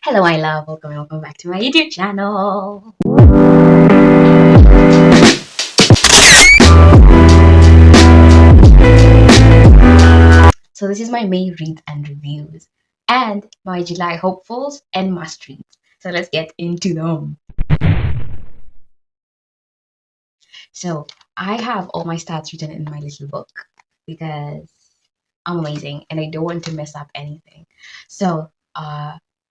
Hello, my love. Welcome back to my YouTube channel. So this is my May reads and reviews, and my July hopefuls and must reads. So let's get into them. So I have all my stats written in my little book because I'm amazing and I don't want to mess up anything. So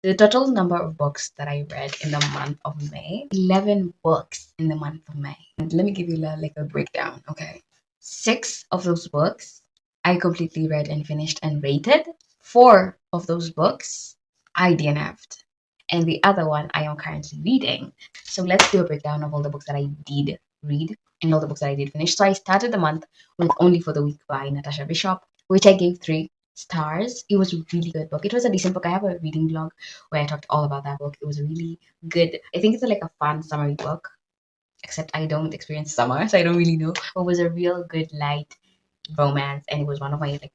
the total number of books that I read in the month of May, 11 books in the month of May. And let me give you like a breakdown, okay? 6 of those books I completely read and finished and rated. 4 of those books I DNF'd. And the other one I am currently reading. So let's do a breakdown of all the books that I did read and all the books that I did finish. So I started the month with Only for the Weak by Natasha Bishop, which I gave 3 stars. It was a really good book. It was a decent book. I have a reading blog where I talked all about that book. It was a really good, I think it's like a fun summary book, except I don't experience summer, so I don't really know. But it was a real good light romance, and it was one of my like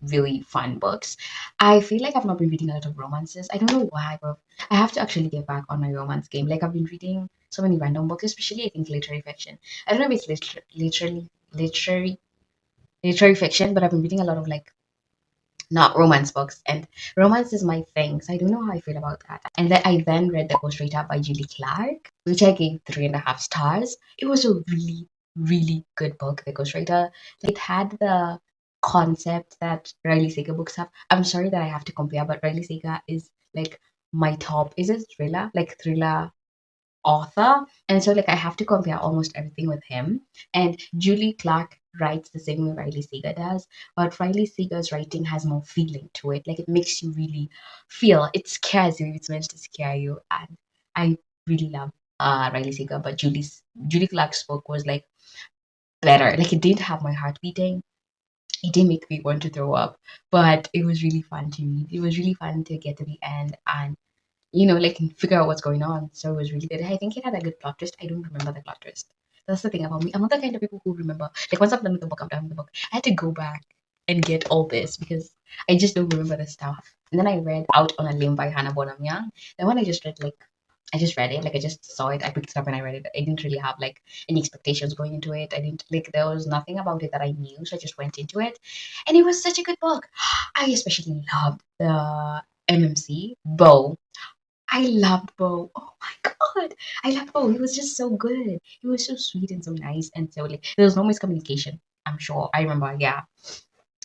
really fun books. I feel like I've not been reading a lot of romances. I don't know why, but I have to actually get back on my romance game. Like I've been reading so many random books, especially I think literary fiction. I don't know if it's literary fiction, but I've been reading a lot of like not romance books, and romance is my thing, so I don't know how I feel about that. And then I then read The Ghostwriter by Julie Clark, which I gave 3.5 stars. It was a really good book, The Ghostwriter. It had the concept that Riley Sager books have. I'm sorry that I have to compare, but Riley Sager is like my top, is it thriller, like thriller author, and so like I have to compare almost everything with him. And Julie Clark writes the same way Riley Sager does, but Riley Sager's writing has more feeling to it. Like it makes you really feel. It scares you if it's meant to scare you, and I really love Riley Sager. But Julie Clark's book was like better. Like it didn't have my heart beating. It didn't make me want to throw up, but it was really fun to read. It was really fun to get to the end and like figure out what's going on. So it was really good. I think it had a good plot twist. I don't remember the plot twist. That's the thing about me. I'm not the kind of people who remember. Like once I'm done with the book, I'm done with the book. I had to go back and get all this because I just don't remember the stuff. And then I read Out on a Limb by Hannah Bonham Young. That one I just read I just read it. Like I just saw it. I picked it up and I read it. I didn't really have like any expectations going into it. I didn't like there was nothing about it that I knew, so I just went into it. And it was such a good book. I especially loved the MMC Bo. I loved Bo. Oh my god. I loved Bo. He was just so good. He was so sweet and so nice and so like there was no miscommunication. I'm sure. I remember, yeah.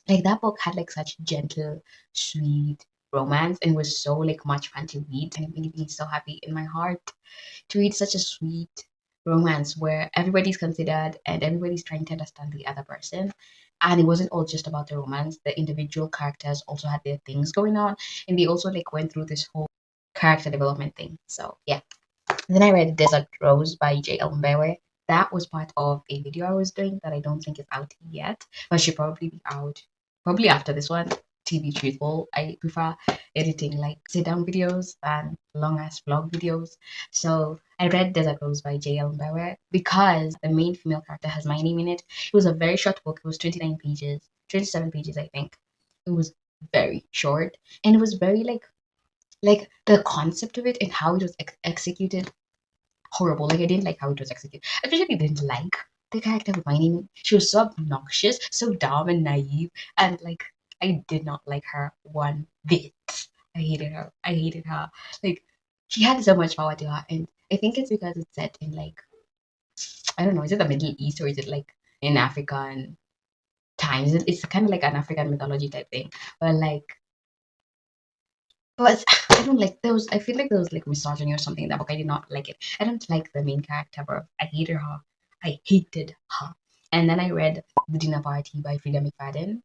Like that book had like such gentle, sweet romance and was so like much fun to read, and it made me so happy in my heart to read such a sweet romance where everybody's considered and everybody's trying to understand the other person. And it wasn't all just about the romance. The individual characters also had their things going on, and they also like went through this whole character development thing. So yeah. And then I read Desert Rose by J.L. Mbewe. That was part of a video I was doing that I don't think is out yet, but should probably be out probably after this one. To be truthful, I prefer editing like sit down videos than long ass vlog videos. So I read Desert Rose by J.L. Mbewe because the main female character has my name in it. It was a very short book. It was 29 pages, 27 pages, I think. It was very short, and it was very like the concept of it and how it was executed, horrible. Like I didn't like how it was executed. I especially didn't like the character with my name. She was so obnoxious, so dumb and naive, and like I did not like her one bit. I hated her. I hated her. Like she had so much power to her, and I think it's because it's set in like I don't know, is it the Middle East or is it like in African times? It's kind of like an African mythology type thing, but like but I don't like those. I feel like there was like misogyny or something in that book. I did not like it. I don't like the main character, bro. I hated her. I hated her. And then I read The Dinner Party by Frida McFadden.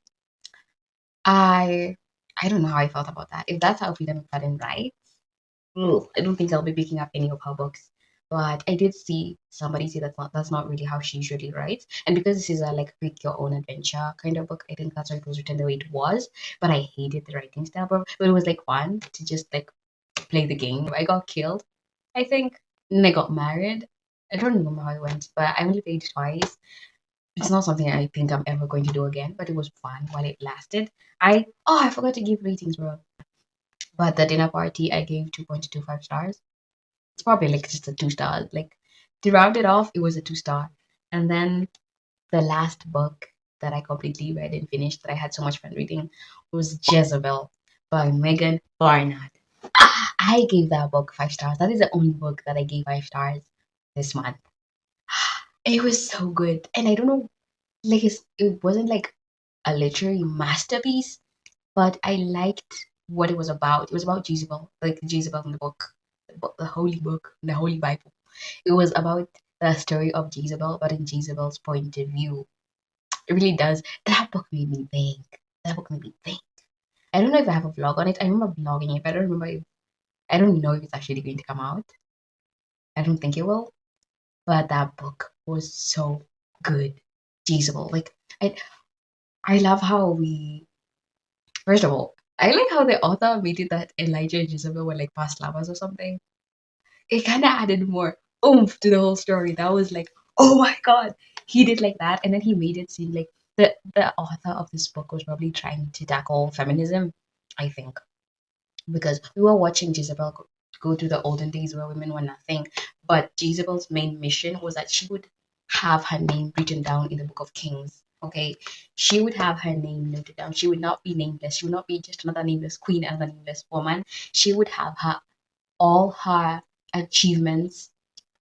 I I don't know how I felt about that. If that's how Frida McFadden writes, I don't think I'll be picking up any of her books. But I did see somebody say that's not really how she usually writes. And because this is a like pick your own adventure kind of book, I think that's why it was written the way it was. But I hated the writing style, bro. But it was like fun to just like play the game. I got killed, I think, and I got married. I don't remember how it went, but I only played twice. It's not something I think I'm ever going to do again, but it was fun while it lasted. I forgot to give ratings, bro. But the dinner party I gave 2.25 stars. It's probably like just a 2 star. Like to round it off, it was a 2 star. And then the last book that I completely read and finished that I had so much fun reading was Jezebel by Megan Barnard. I gave that book 5 stars. That is the only book that I gave 5 stars this month. It was so good. And I don't know, like it wasn't like a literary masterpiece, but I liked what it was about. It was about Jezebel, like Jezebel in the book, the holy book, the holy Bible. It was about the story of Jezebel, but in Jezebel's point of view. It really does. That book made me think. That book made me think. I don't know if I have a vlog on it. I remember vlogging it, but I don't remember if I don't know if it's actually going to come out. I don't think it will. But that book was so good. Jezebel. Like I I love how we first of all, I like how the author made it that Elijah and Jezebel were like past lovers or something. It kinda added more oomph to the whole story. That was like, oh my god, he did like that. And then he made it seem like the author of this book was probably trying to tackle feminism, I think. Because we were watching Jezebel go through the olden days where women were nothing. But Jezebel's main mission was that she would have her name written down in the book of Kings. Okay, she would have her name noted down. She would not be nameless. She would not be just another nameless queen, another nameless woman. She would have her all her achievements.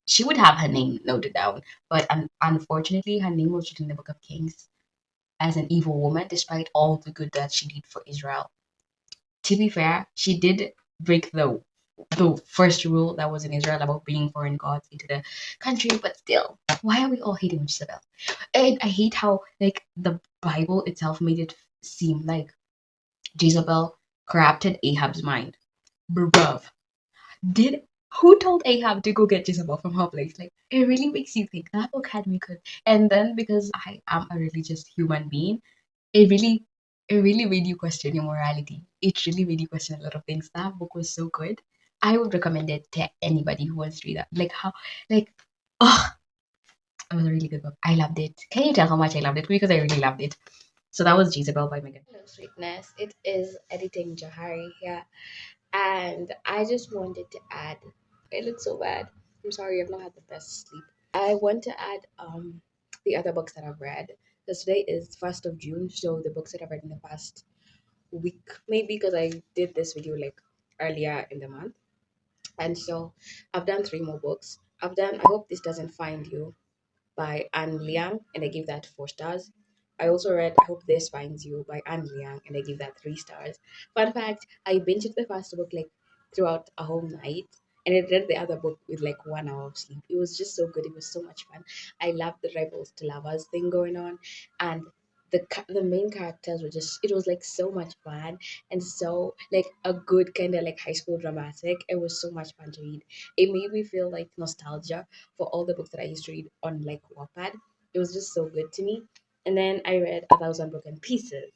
She would have her name noted down, but unfortunately, her name was written in the Book of Kings as an evil woman, despite all the good that she did for Israel. To be fair, she did break the first rule that was in Israel about bringing foreign gods into the country, but still, why are we all hating Jezebel? And I hate how like the Bible itself made it seem like Jezebel corrupted Ahab's mind. Bruv, did who told Ahab to go get Jezebel from her place? Like it really makes you think. That book had me good. And then because I am a religious human being, it really it really made you question your morality. It really made you question a lot of things. That book was so good. I would recommend it to anybody who wants to read that. Like how like oh it was a really good book. I loved it. Can you tell how much I loved it? Because I really loved it. So that was Jezebel by Megan. Hello, sweetness. It is editing Johari here. And I just wanted to add, it looks so bad. I'm sorry, I've not had the best sleep. I want to add the other books that I've read. Because today is 1st of June, so the books that I've read in the past week, maybe because I did this video like earlier in the month. And so I've done 3 more books. I Hope This Doesn't Find You by Anne Liang, and I give that 4 stars. I also read I Hope This Finds You by Anne Liang, and I give that 3 stars. Fun fact, I binged the first book like throughout a whole night, and I read the other book with like 1 hour of sleep. It was just so good. It was so much fun. I loved the rivals to lovers thing going on, and the main characters were just it was like so much fun and so like a good kind of like high school dramatic. It was so much fun to read. It made me feel like nostalgia for all the books that I used to read on like Wattpad. It was just so good to me. And then I read A Thousand Broken Pieces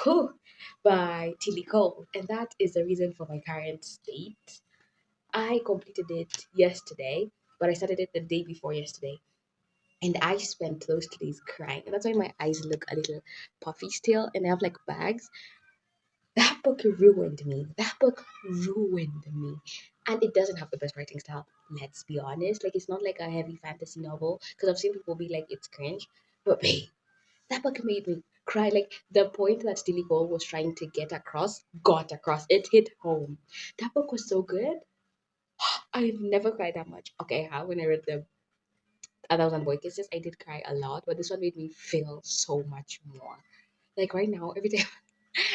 whew, by Tilly Cole, and that is the reason for my current state. I completed it yesterday, but I started it the day before yesterday. And I spent those 2 days crying. And that's why my eyes look a little puffy still and I have like bags. That book ruined me. That book ruined me. And it doesn't have the best writing style. Let's be honest. Like it's not like a heavy fantasy novel. Because I've seen people be like, it's cringe. But babe, that book made me cry. Like the point that Steely Cole was trying to get across, got across. It hit home. That book was so good. I've never cried that much. Okay, how when I read the A Thousand Boy Kisses, I did cry a lot, but this one made me feel so much more. Like right now, every time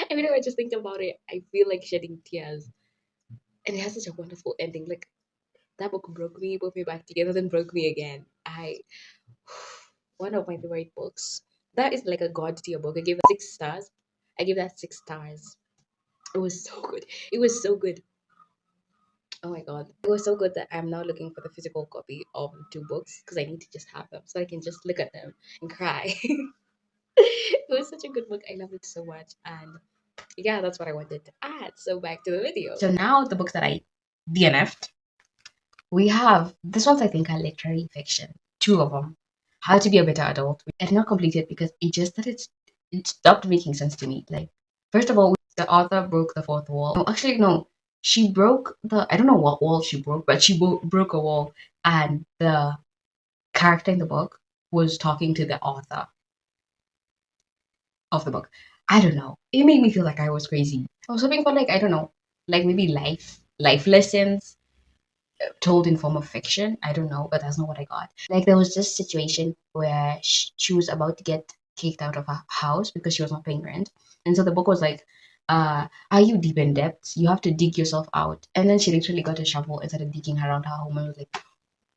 every time I just think about it, I feel like shedding tears. And it has such a wonderful ending. Like that book broke me, put me back together, then broke me again. I one of my favorite books. That is like a god tier book. I gave that 6 stars. I gave that 6 stars. It was so good. It was so good. Oh my god. It was so good that I'm now looking for the physical copy of the 2 books because I need to just have them so I can just look at them and cry. It was such a good book. I love it so much. And yeah, that's what I wanted to add. So back to the video. So now the books that I DNF'd, we have this one's I think are literary fiction. 2 of them. How to Be a Better Adult. I did not complete it because it just that it stopped making sense to me. Like first of all, The author broke the fourth wall. No, actually, no. She broke the, I don't know what wall she broke, but she broke a wall, and the character in the book was talking to the author of the book. I don't know. It made me feel like I was crazy. I was hoping for, like, I don't know, like maybe life lessons told in form of fiction. I don't know, but that's not what I got. Like there was this situation where she was about to get kicked out of her house because she was not paying rent, and so the book was like, "Are you deep in debt? You have to dig yourself out." And then she literally got a shovel and started digging around her home and was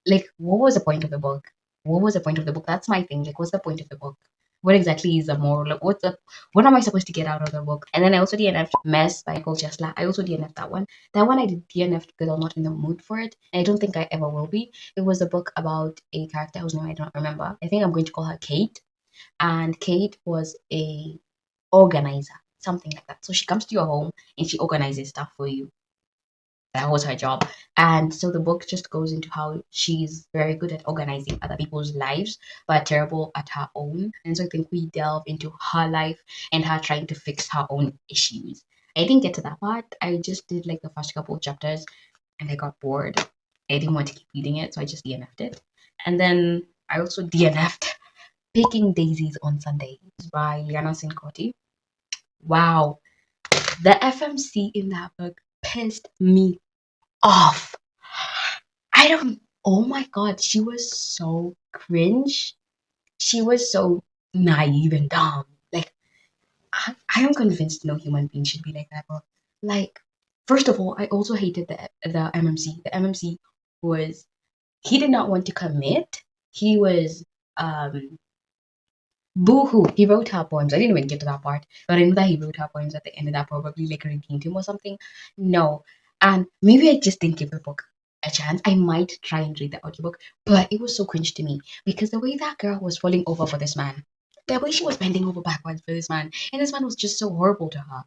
like, what was the point of the book? What was the point of the book? That's my thing. Like, what's the point of the book? What exactly is the moral? Like, what am I supposed to get out of the book? And then I also DNF'd Mess by Michael Chesla. I also DNF'd that one. That one I did DNF because I'm not in the mood for it. And I don't think I ever will be. It was a book about a character whose name I don't remember. I think I'm going to call her Kate. And Kate was a organizer, something like that. So she comes to your home and she organizes stuff for you. That was her job. And so the book just goes into how she's very good at organizing other people's lives, but terrible at her own. And so I think we delve into her life and her trying to fix her own issues. I didn't get to that part. I just did like the first couple of chapters and I got bored. I didn't want to keep reading it, so I just DNF'd it. And then I also DNF'd Picking Daisies on Sunday by Liana Sincotti. Wow, the FMC in that book pissed me off. I don't. Oh my god, she was so cringe. She was so naive and dumb. Like I am convinced no human being should be like that. But like, first of all, I also hated the MMC. The MMC was he did not want to commit. He was um boohoo. He wrote her poems. I didn't even get to that part, but I know that he wrote her poems at the end, and that probably like redeemed him or something. No, and maybe I just didn't give the book a chance. I might try and read the audiobook, but it was so cringe to me because the way that girl was falling over for this man, the way she was bending over backwards for this man, and this man was just so horrible to her.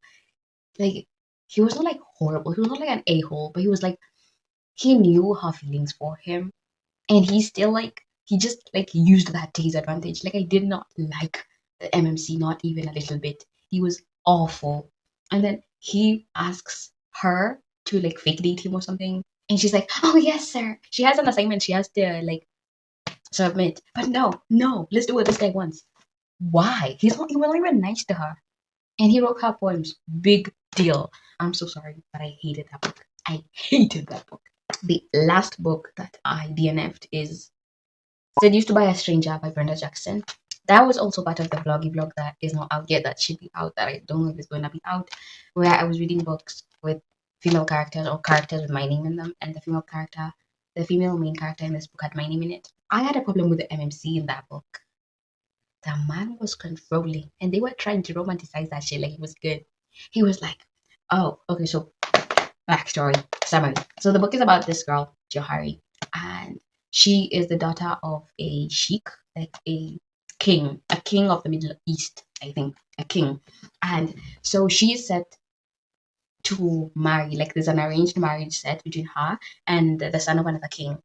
Like he was not like horrible. He was not like an a hole, but he was like he knew her feelings for him, and he still like he just like used that to his advantage. Like I did not like the MMC, not even a little bit. He was awful. And then he asks her to like fake date him or something, and she's like, "Oh yes, sir." She has an assignment she has to like submit, but no, let's do what this guy wants. Why? He's not. He was not even nice to her, and he wrote her poems. Big deal. I'm so sorry, but I hated that book. I hated that book. The last book that I DNF'd is Seduced by a Stranger by Brenda Jackson. That was also part of the vloggy vlog that is not out yet, that should be out, that I don't know if it's going to be out, where I was reading books with female characters or characters with my name in them, and the female main character in this book had my name in it. I had a problem with the MMC in that book. The man was controlling, and they were trying to romanticize that shit like it was good. He was like, oh, okay, so backstory, summary. So the book is about this girl, Johari, and she is the daughter of a sheikh, like a king of the Middle East, I think, a king. And so she is set to marry, like there's an arranged marriage set between her and the son of another king,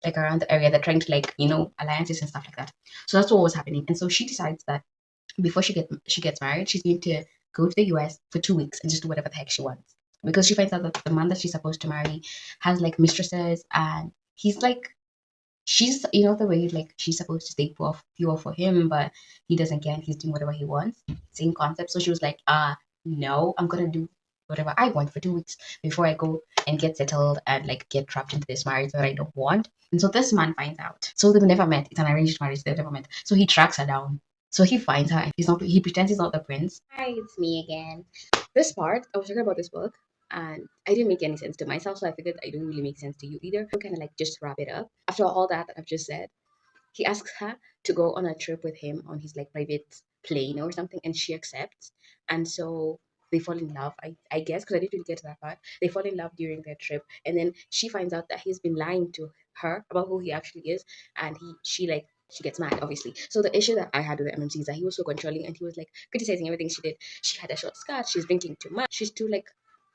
like around the area. They're trying to like, alliances and stuff like that. So that's what was happening. And so she decides that before she gets married, she's going to go to the US for 2 weeks and just do whatever the heck she wants. Because she finds out that the man that she's supposed to marry has like mistresses, and he's like she's the way like she's supposed to stay pure for him, but he doesn't care and he's doing whatever he wants. Same concept. So she was like, no, I'm gonna do whatever I want for 2 weeks before I go and get settled and like get trapped into this marriage that I don't want. And so this man finds out. So they've never met. It's an arranged marriage, they've never met. So he tracks her down. So he finds her and he pretends he's not the prince. Hi, it's me again. This part, I was talking about this book and I didn't make any sense to myself, so I figured I don't really make sense to you either. So kind of like just wrap it up. After all that I've just said, he asks her to go on a trip with him on his like private plane or something, and she accepts. And so they fall in love, I guess, because I didn't really get to that part. They fall in love during their trip, and then she finds out that he's been lying to her about who he actually is, and she gets mad, obviously. So the issue that I had with the MMC is that he was so controlling, and he was like criticizing everything she did. She had a short skirt, she's drinking too much, she's too like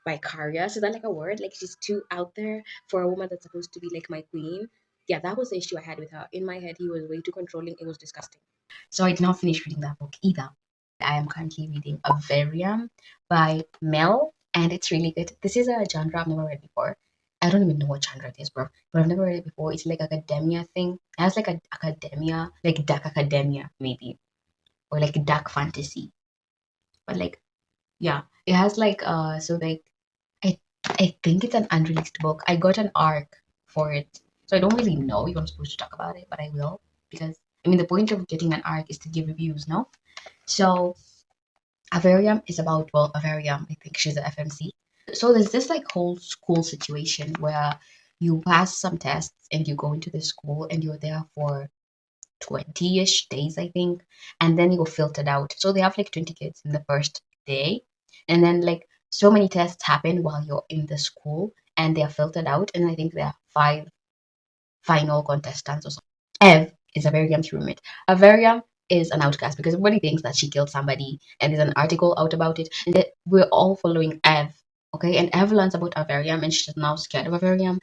vicarious. Is that like a word? Like she's too out there for a woman that's supposed to be like my queen. Yeah, that was the issue I had with her. In my head, he was way too controlling. It was disgusting. So I did not finish reading that book either. I am currently reading Avarium by Mel, and it's really good. This is a genre I've never read before. I don't even know what genre it is, bro. But I've never read it before. It's like academia thing. It has like a academia, like dark academia maybe, or like dark fantasy. But like yeah, it has like so like I I think it's an unreleased book. I got an arc for it, so I don't really know if I'm supposed to talk about it, but I will because I mean the point of getting an arc is to give reviews, no? So Avarium is about, well, Avarium, I think she's an FMC. So there's this like whole school situation where you pass some tests and you go into the school and you're there for 20-ish days, I think, and then you're filtered out. So they have like 20 kids in the first day, and then like so many tests happen while you're in the school and they are filtered out, and I think there are five final contestants or something. Ev is Avarium's roommate. Avarium is an outcast because everybody thinks that she killed somebody, and there's an article out about it. And that we're all following Ev, okay? And Ev learns about Avarium, and she's now scared of Avarium.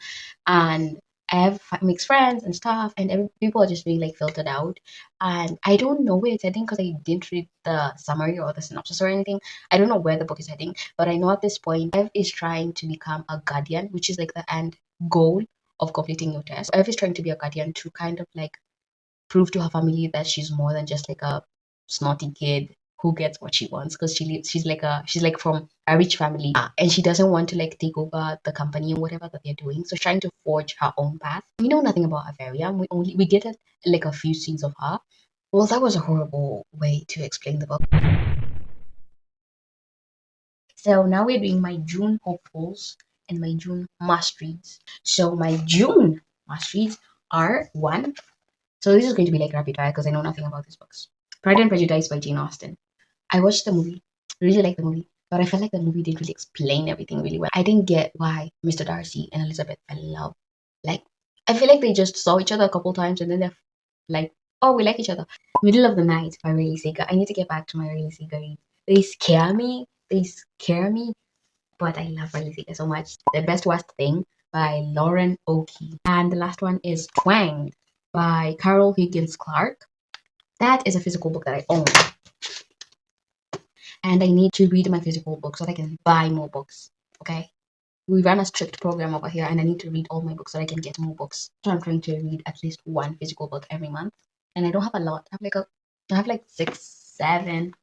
And Ev makes friends and stuff, and people are just being like filtered out. And I don't know where it's heading because I didn't read the summary or the synopsis or anything. I don't know where the book is heading, but I know at this point Ev is trying to become a guardian, which is like the end goal of completing your test. Ev is trying to be a guardian to kind of like prove to her family that she's more than just like a snotty kid who gets what she wants because she's like from a rich family, and she doesn't want to like take over the company or whatever that they're doing, so she's trying to forge her own path. We know nothing about Averia. We get it like a few scenes of her. Well, that was a horrible way to explain the book. So now we're doing my June hopefuls and my June must reads. So my June must reads are one. So this is going to be like rapid fire because I know nothing about these books. Pride and Prejudice by Jane Austen. I watched the movie, really liked the movie, but I felt like the movie didn't really explain everything really well. I didn't get why Mr. Darcy and Elizabeth fell in love. Like, I feel like they just saw each other a couple times and then they're like, oh, we like each other. Middle of the Night by Riley Sager. I need to get back to my Riley Sager reads. They scare me. They scare me, but I love Riley Sager so much. The Best Worst Thing by Lauren Oakey. And the last one is Twang by Carol Higgins Clark. That is a physical book that I own. And I need to read my physical books so that I can buy more books. Okay? We run a strict program over here, and I need to read all my books so that I can get more books. So I'm trying to read at least one physical book every month. And I don't have a lot. I have like 6, 7.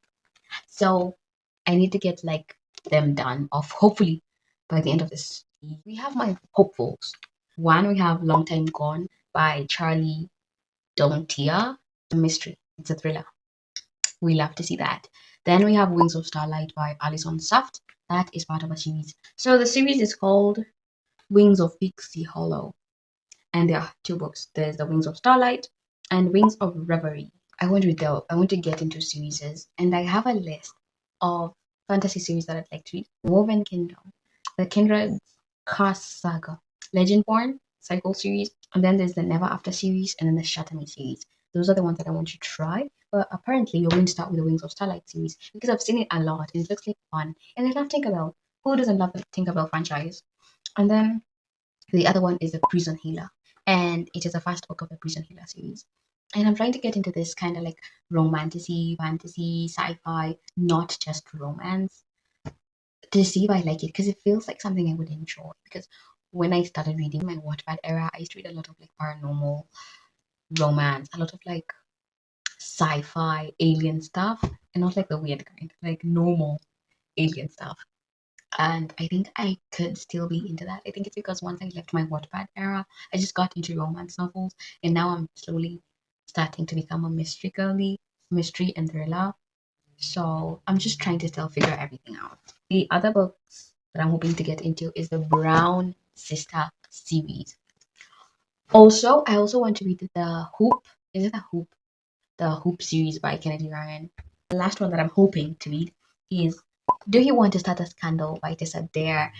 So I need to get like them done off hopefully by the end of this. We have my hopefuls. One, we have Long Time Gone by Charlie Dontia. A mystery. It's a thriller. We love to see that. Then we have Wings of Starlight by Alison Saft. That is part of a series. So the series is called Wings of Pixie Hollow. And there are 2 books. There's the Wings of Starlight and Wings of Reverie. I want to get into series, and I have a list of fantasy series that I'd like to read. Woven Kingdom, The Kindred Cast Saga, Legendborn, Cycle series, and then there's the Never After series, and then the Shatter Me series. Those are the ones that I want to try. But apparently, you're going to start with the Wings of Starlight series because I've seen it a lot and it looks like fun. And I love Tinkerbell. Who doesn't love the Tinkerbell franchise? And then the other one is the Prison Healer, and it is the first book of the Prison Healer series. And I'm trying to get into this kind of like romantasy, fantasy, sci-fi, not just romance, to see if I like it because it feels like something I would enjoy. Because when I started reading my Wattpad era, I used to read a lot of like paranormal romance, a lot of like sci-fi alien stuff, and not like the weird kind, like normal alien stuff. And I think I could still be into that. I think it's because once I left my Wattpad era, I just got into romance novels, and now I'm slowly starting to become a mystery girly, mystery and thriller. So I'm just trying to still figure everything out. The other books that I'm hoping to get into is the Brown Sister series. Also, I also want to read the Hoop. Is it the Hoop? The Hoop series by Kennedy Ryan. The last one that I'm hoping to read is Do You Want to Start a Scandal by Tessa Dare.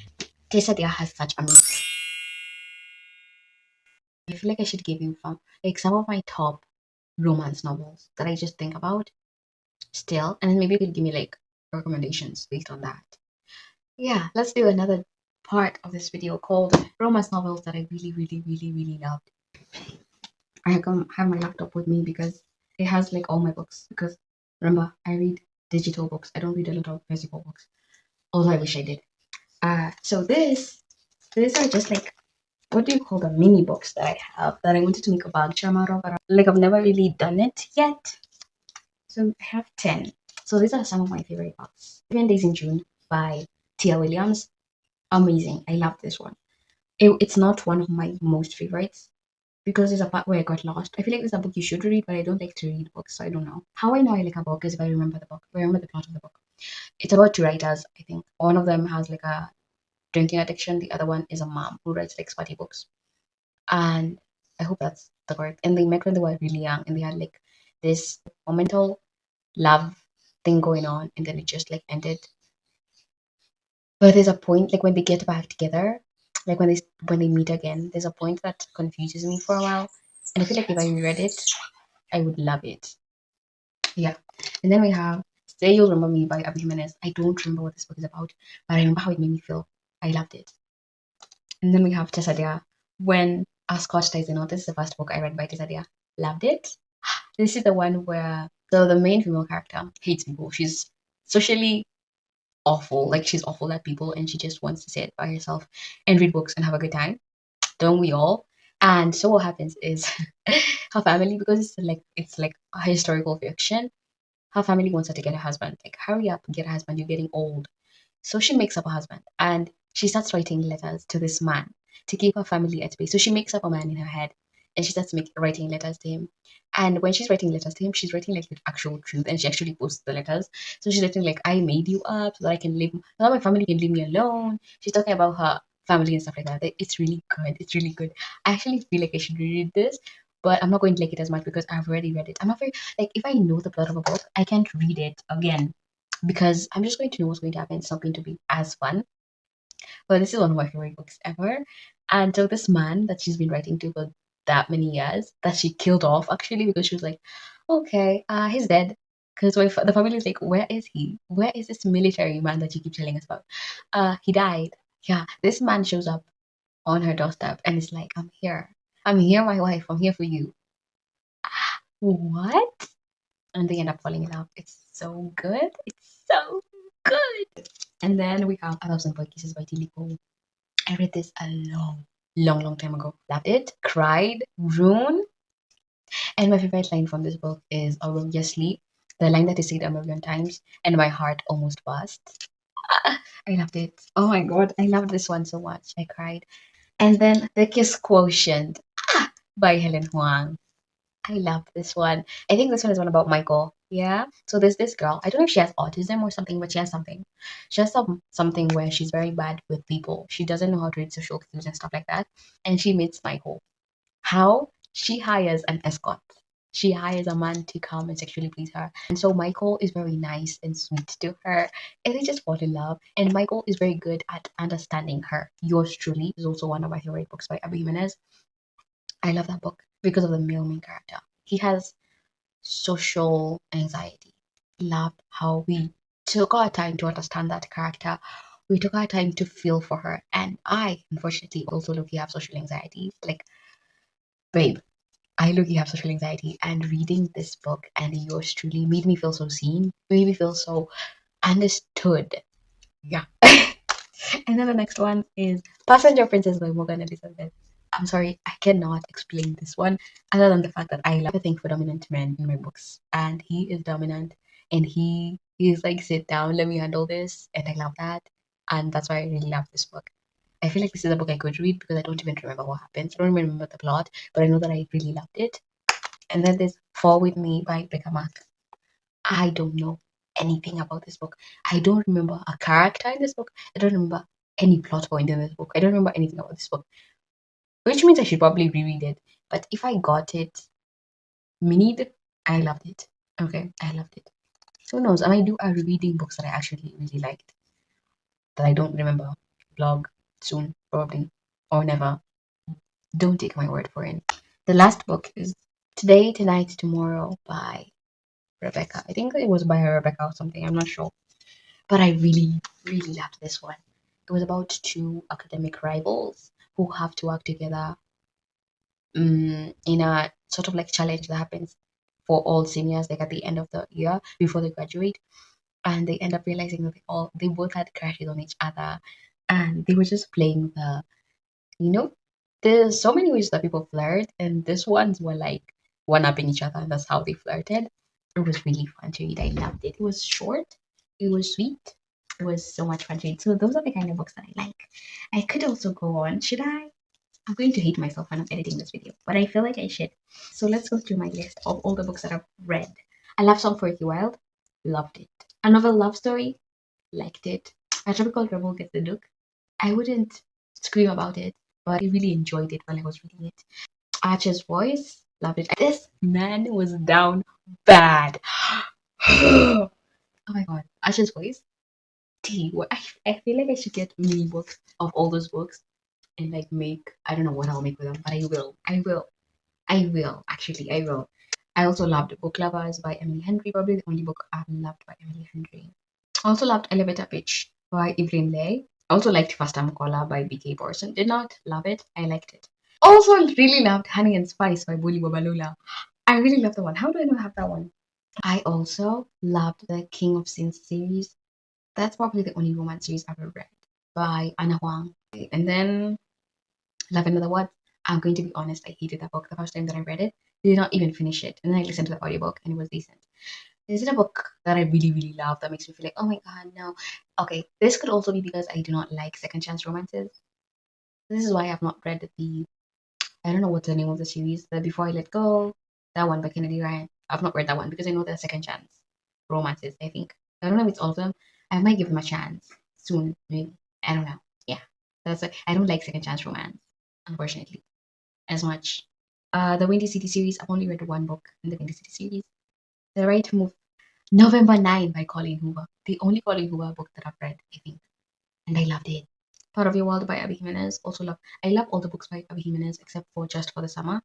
Tessa Dare has such amazing. I feel like I should give you some of my top romance novels that I just think about still, and then maybe you could give me like recommendations based on that. Yeah, let's do another part of this video called romance novels that I really, really, really, really loved. I have my laptop with me because it has like all my books. Because remember, I read digital books. I don't read a lot of physical books, although I wish I did. So these are just like, what do you call the mini books that I have that I wanted to make a bag charm out of, but like I've never really done it yet. So I have 10. So these are some of my favorite books. 7 Days in June by Tia Williams. Amazing. I love this one. It's not one of my most favorites because there's a part where I got lost. I feel like it's a book you should read, but I don't like to read books, so I don't know. How I know I like a book is if I remember the book, if I remember the plot of the book. It's about two writers, I think. One of them has like a drinking addiction, the other one is a mom who writes like smutty books. And I hope that's the correct. And they met when they were really young and they had like this momental love thing going on, and then it just like ended. But there's a point like when they get back together, like when they meet again, there's a point that confuses me for a while. And I feel like if I read it, I would love it. Yeah. And then we have Stay You'll Remember Me by Abby Jimenez. I don't remember what this book is about, but I remember how it made me feel. I loved it. And then we have Tessadia, When a Scotch Dies in. This is the first book I read by Tessadia. Loved it. This is the one where the main female character hates people. She's socially awful. Like she's awful at people and she just wants to sit by herself and read books and have a good time. Don't we all? And so what happens is her family, because it's like a historical fiction, her family wants her to get a husband. Like, hurry up, get a husband, you're getting old. So she makes up a husband and she starts writing letters to this man to keep her family at bay. So she makes up a man in her head and she starts writing letters to him. And when she's writing letters to him, she's writing like with actual truth and she actually posts the letters. So she's writing like, I made you up so that I can live, so that my family can leave me alone. She's talking about her family and stuff like that. It's really good. It's really good. I actually feel like I should read this, but I'm not going to like it as much because I've already read it. I'm not very, like, if I know the plot of a book, I can't read it again because I'm just going to know what's going to happen. It's not going to be as fun. But this is one of my favorite books ever. And so this man that she's been writing to for that many years, that she killed off actually because she was like, okay, he's dead. Because the family is like, where is he? Where is this military man that you keep telling us about? He died. Yeah, this man shows up on her doorstep and is like, I'm here. I'm here, my wife. I'm here for you. What? And they end up falling in love. It's so good. It's so good. And then we have A Thousand Kisses by Tilly Cole. I read this a long time ago. Loved it. Cried. Rune. And my favorite line from this book is I will just sleep. The line that is said a million times, and my heart almost burst. I loved it. Oh my god, I loved this one so much. I cried. And then The Kiss Quotient by Helen Huang. I love this one. I think this one is one about Michael. Yeah. So there's this girl. I don't know if she has autism or something, but she has something. She has something where she's very bad with people. She doesn't know how to read social cues and stuff like that. And she meets Michael. How? She hires an escort. She hires a man to come and sexually please her. And so Michael is very nice and sweet to her. And they just fall in love. And Michael is very good at understanding her. Yours truly is also one of my favorite books by Abby Jimenez. I love that book because of the male main character. He has social anxiety. Love how we took our time to understand that character. We took our time to feel for her. And I, unfortunately, also look have social anxiety. Like, babe, I look have social anxiety. And reading this book and yours truly made me feel so seen, made me feel so understood. Yeah. And then the next one is Passenger Princess by Morgan Elizabeth. I'm sorry, I cannot explain this one other than the fact that I love a thing for dominant men in my books. And he is dominant and he's like, sit down, let me handle this. And I love that. And that's why I really love this book. I feel like this is a book I could read because I don't even remember what happens. I don't even remember the plot, but I know that I really loved it. And then there's Fall With Me by Becca Mack. I don't know anything about this book. I don't remember a character in this book. I don't remember any plot point in this book. I don't remember anything about this book, which means I should probably reread it. But if I got it minied, I loved it. Okay, I loved it. So who knows? I might do a rereading books that I actually really liked that I don't remember. Blog soon, probably, or never. Don't take my word for it. The last book is Today, Tonight, Tomorrow by Rebecca. I think it was by Rebecca or something. I'm not sure. But I really loved this one. It was about two academic rivals who have to work together in a sort of like challenge that happens for all seniors, like at the end of the year before they graduate. and they end up realizing that they both had crushes on each other, and they were just playing the, you know, there's so many ways that people flirt, and this ones were like one upping each other, and that's how they flirted. It was really fun to read. I loved it. It was short, it was sweet, it was so much fun to read. So those are the kind of books that I like. I could also go on. Should I? I'm going to hate myself when I'm editing this video, but I feel like I should. So let's go through my list of all the books that I've read. A Love Song for Ricky Wild, loved it. A Novel Love Story, liked it. A Tropical Rebel Gets the Duke. I wouldn't scream about it, but I really enjoyed it while I was reading it. Archer's Voice, loved it. This man was down bad. Oh my god, Archer's Voice. I feel like I should get mini books of all those books and like make, I don't know what I'll make with them, but I will. I will. Actually, I will. I also loved Book Lovers by Emily Henry, probably the only book I've loved by Emily Henry. I also loved Elevator Pitch by Evelyn Leigh. I also liked First Time Caller by B.K. Borson. Did not love it. I liked it. Also really loved Honey and Spice by Bully Babalula. I really love that one. How do I not have that one? I also loved the King of Sins series. That's probably the only romance series I've ever read by Anna Huang. And then Love Another Word. I'm going to be honest, I hated that book the first time that I read it. Did not even finish it. And then I listened to the audiobook and it was decent. Is it a book that I really, really love that makes me feel like, oh my god, no? Okay, this could also be because I do not like second chance romances. This is why I've not read the, I don't know what's the name of the series, the Before I Let Go, that one by Kennedy Ryan. I've not read that one because I know they're second chance romances, I think. I don't know if it's all of them. I might give them a chance soon, maybe. I don't know. Yeah. That's like, I don't like second chance romance, unfortunately, as much. The Windy City series, I've only read one book in the Windy City series. The Right Move, November 9 by Colleen Hoover. The only Colleen Hoover book that I've read, I think. And I loved it. Part of Your World by Abby Jimenez. Also love. I love all the books by Abby Jimenez except for Just for the Summer.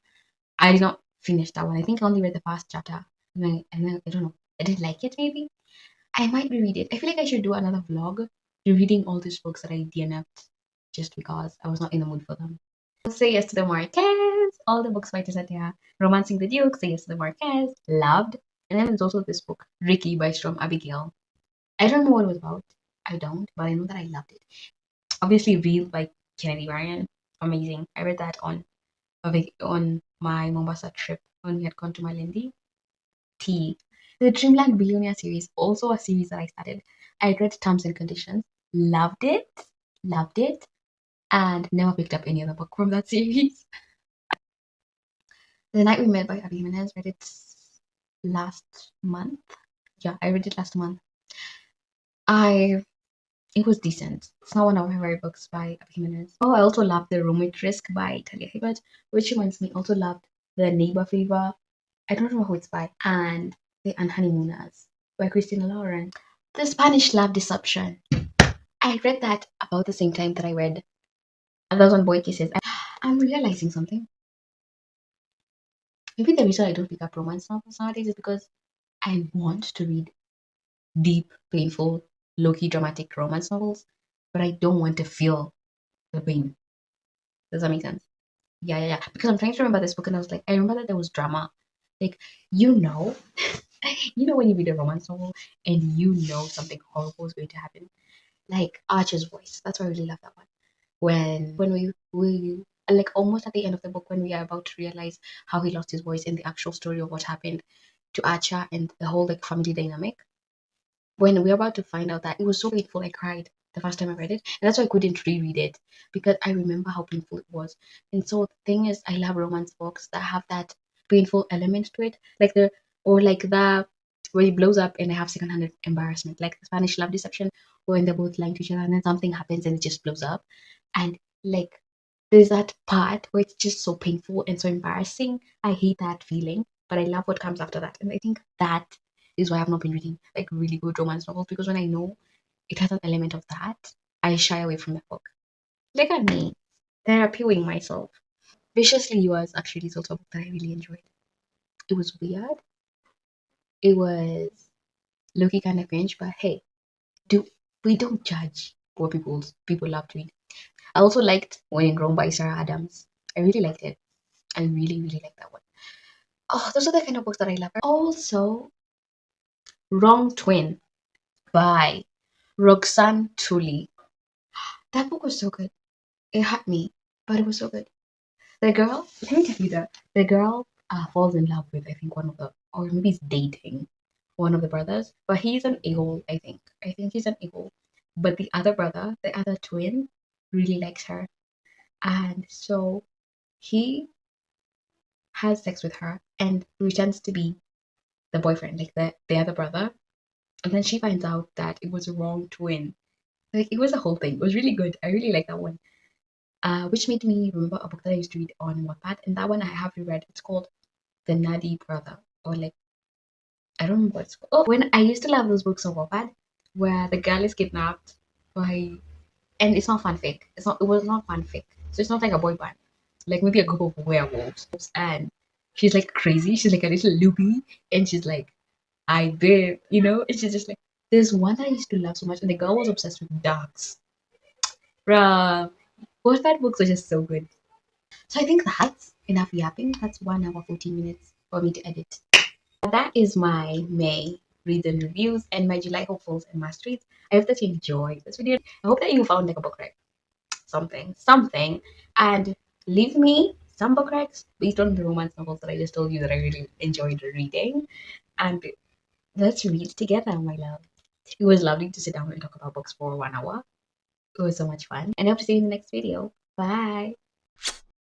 I did not finish that one. I think I only read the first chapter. I don't know. I didn't like it maybe. I might reread it. I feel like I should do another vlog rereading all these books that I DNF'd just because I was not in the mood for them. Say Yes to the Marquez. All the books by Tisatia. Romancing the Duke. Say Yes to the Marquez. Loved. And then there's also this book, Ricky by Strom Abigail. I don't know what it was about. I don't, but I know that I loved it. Obviously, Real by Kennedy Ryan. Amazing. I read that on my Mombasa trip when we had gone to Malindi. T. The Dreamland Billionaire series, also a series that I started. I read Terms and Conditions, loved it, and never picked up any other book from that series. The Night We Met by Abby Jimenez, read it last month. Yeah, I read it last month. It was decent. It's not one of my favorite books by Abby Jimenez. Oh, I also loved The Roommate Risk by Talia Hibbert, which reminds me, also loved The Neighbor Flavor. I don't know who it's by, and The Unhoneymooners by Christina Lauren. The Spanish Love Deception. I read that about the same time that I read A Thousand Boy Kisses. I'm realizing something. Maybe the reason I don't pick up romance novels nowadays is because I want to read deep, painful, low-key dramatic romance novels, but I don't want to feel the pain. Does that make sense? Yeah. Because I'm trying to remember this book and I was like, I remember that there was drama. Like, you know, you know when you read a romance novel and you know something horrible is going to happen. Like Archer's Voice. That's why I really love that one. When we like almost at the end of the book when we are about to realize how he lost his voice and the actual story of what happened to Archer and the whole like family dynamic. When we were about to find out that, it was so painful, I cried the first time I read it. And that's why I couldn't reread it because I remember how painful it was. And so the thing is, I love romance books that have that painful element to it. Like the where it blows up and they have secondhand embarrassment, like the Spanish Love Deception, when they're both lying to each other and then something happens and it just blows up. And like there's that part where it's just so painful and so embarrassing. I hate that feeling, but I love what comes after that. And I think that is why I've not been reading like really good romance novels, because when I know it has an element of that, I shy away from the book. Look at me, therapying myself. Viciously Yours actually is also a book that I really enjoyed. It was weird. It was looking kind of cringe, but hey, do we don't judge what people love to read. I also liked When in Rome by Sarah Adams. I really liked it. I really, really liked that one. Oh, those are the kind of books that I love. Also, Wrong Twin by Roxanne Tully. That book was so good. It had me, but it was so good. The girl, let me tell you that the girl falls in love with, I think, one of the, or maybe he's dating one of the brothers, but he's an a-hole, I think. I think he's an a-hole. But the other brother, the other twin, really likes her. And so he has sex with her and pretends to be the boyfriend, like the other brother. And then she finds out that it was a wrong twin. Like it was a whole thing. It was really good. I really like that one. Which made me remember a book that I used to read on Wattpad, and that one I have reread. It's called The Nutty Brother, or like I don't remember what it's called. Oh, when I used to love those books on Wattpad, where the girl is kidnapped by, and it's not fanfic. It's not. It was not fanfic. So it's not like a boy band. Like maybe a group of werewolves, and she's like crazy. She's like a little loopy, and she's like, I did, and she's just like, there's one that I used to love so much, and the girl was obsessed with dogs. Bruh. Wattpad books are just so good. So I think that's enough yapping. That's 1 hour 14 minutes for me to edit. That is my May reads and reviews and my July hopefuls and masteries. I hope that you enjoyed this video. I hope that you found like a book rec, something, and leave me some book recs based on the romance novels that I just told you that I really enjoyed reading. And let's read together, my love. It was lovely to sit down and talk about books for 1 hour. It was so much fun. And I hope to see you in the next video. Bye.